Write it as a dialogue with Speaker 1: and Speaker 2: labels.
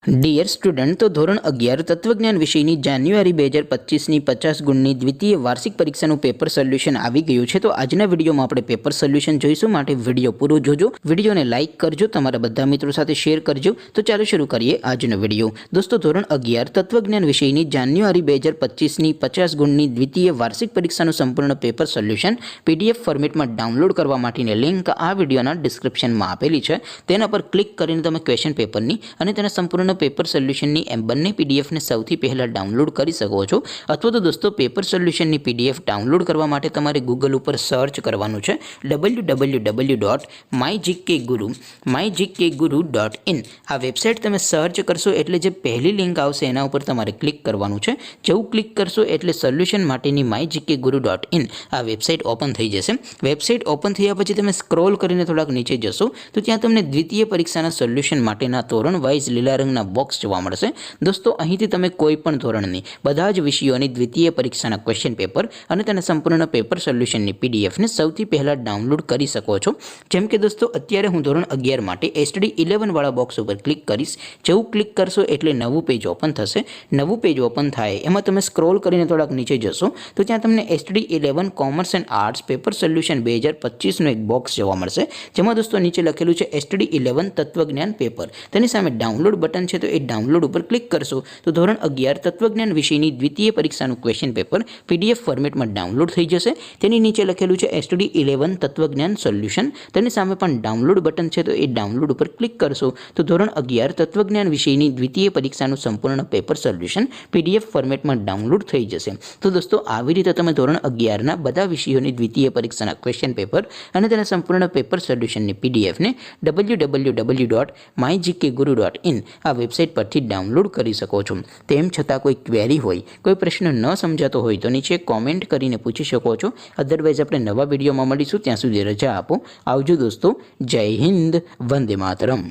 Speaker 1: Dear student, તો ધોરણ 11 તત્વજ્ઞાન વિષયની જાન્યુઆરી 2025ની 50 ગુણની દ્વિતીય વાર્ષિક પરીક્ષાનું પેપર સોલ્યુશન આવી ગયું છે। તો આજના વિડીયોમાં આપણે પેપર સોલ્યુશન જોઈશું, માટે વિડીયો પૂરો જોજો, વિડીયોને લાઇક કરજો, તમારા બધા મિત્રો સાથે શેર કરજો। તો ચાલો શરૂ કરીએ આજનો વિડીયો। દોસ્તો, ધોરણ 11 તત્વજ્ઞાન વિષયની જાન્યુઆરી 2025ની 50 ગુણની દ્વિતીય વાર્ષિક પરીક્ષાનું સંપૂર્ણ પેપર સોલ્યુશન પીડીએફ ફોર્મેટમાં ડાઉનલોડ કરવા માટેની લિંક આ વિડીયોના ડિસ્ક્રિપ્શનમાં આપેલી છે। તેના પર ક્લિક કરીને તમે ક્વેશ્ચન પેપરની અને તેના સંપૂર્ણ પેપર સોલ્યુશનની એમ બંને પીડીએફને સૌથી પહેલાં ડાઉનલોડ કરી શકો છો। અથવા તો દોસ્તો, પેપર સોલ્યુશનની પીડીએફ ડાઉનલોડ કરવા માટે તમારે ગૂગલ ઉપર સર્ચ કરવાનું છે www.mygkguru.in। આ વેબસાઇટ તમે સર્ચ કરશો એટલે જે પહેલી લિંક આવશે એના ઉપર તમારે ક્લિક કરવાનું છે। જેવું ક્લિક કરશો એટલે સોલ્યુશન માટેની mygkguru.in આ વેબસાઇટ ઓપન થઈ જશે। વેબસાઇટ ઓપન થયા પછી તમે સ્ક્રોલ કરીને થોડાક નીચે જશો તો ત્યાં તમને દ્વિતીય પરીક્ષાના સોલ્યુશન માટેના ધોરણ વાઇઝ લીલા રંગના બોક્સ જોવા મળશે। દોસ્તો, અહીંથી તમે કોઈ પણ ધોરણની બધા જ વિષયોની દ્વિતીય પરીક્ષાના ક્વેશ્ચન પેપર અને તેના સંપૂર્ણ પેપર સોલ્યુશનની પીડીએફને સૌથી પહેલાં ડાઉનલોડ કરી શકો છો। જેમ કે દોસ્તો, અત્યારે હું ધોરણ 11 માટે STD 11 વાળા બોક્સ ઉપર ક્લિક કરીશ। જેવું ક્લિક કરશો એટલે નવું પેજ ઓપન થશે। નવું પેજ ઓપન થાય એમાં તમે સ્ક્રોલ કરીને થોડાક નીચે જશો તો ત્યાં તમને STD 11 commerce and arts paper solution 2025નું એક બોક્સ જોવા મળશે, જેમાં દોસ્તો નીચે લખેલું છે STD 11 તત્વજ્ઞાન પેપર। તેની સામે ડાઉનલોડ બટન છે, તો એ ડાઉનલોડ ઉપર ક્લિક કરશો તો ધોરણ 11 તત્વજ્ઞાન વિષયની દ્વિતીય પરીક્ષાનું ક્વેશ્ચન પેપર પીડીએફ ફોર્મેટમાં ડાઉનલોડ થઈ જશે। તેની નીચે લખેલું છે STD 11 તત્વજ્ઞાન સોલ્યુશન, તેની સામે પણ ડાઉનલોડ બટન છે, તો એ ડાઉનલોડ ઉપર ક્લિક કરશો તો ધોરણ 11 તત્વજ્ઞાન વિષયની દ્વિતીય પરીક્ષાનું સંપૂર્ણ પેપર સોલ્યુશન પીડીએફ ફોર્મેટમાં ડાઉનલોડ થઈ જશે। તો દોસ્તો, આવી રીતે તમે ધોરણ 11ના બધા વિષયોની દ્વિતીય પરીક્ષાના ક્વેશ્ચન પેપર અને તેના સંપૂર્ણ પેપર સોલ્યુશનની પીડીએફને www.mygkguru.in આ વેબસાઇટ પરથી ડાઉનલોડ કરી શકો છો। તેમ છતાં કોઈ ક્વેરી હોય, કોઈ પ્રશ્ન ન સમજાતો હોય તો નીચે કોમેન્ટ કરીને પૂછી શકો છો। અધરવાઇઝ આપણે નવા વિડીયોમાં મળીશું, ત્યાં સુધી રજા આપો। આવજો દોસ્તો, જય હિન્દ, વંદે માતરમ।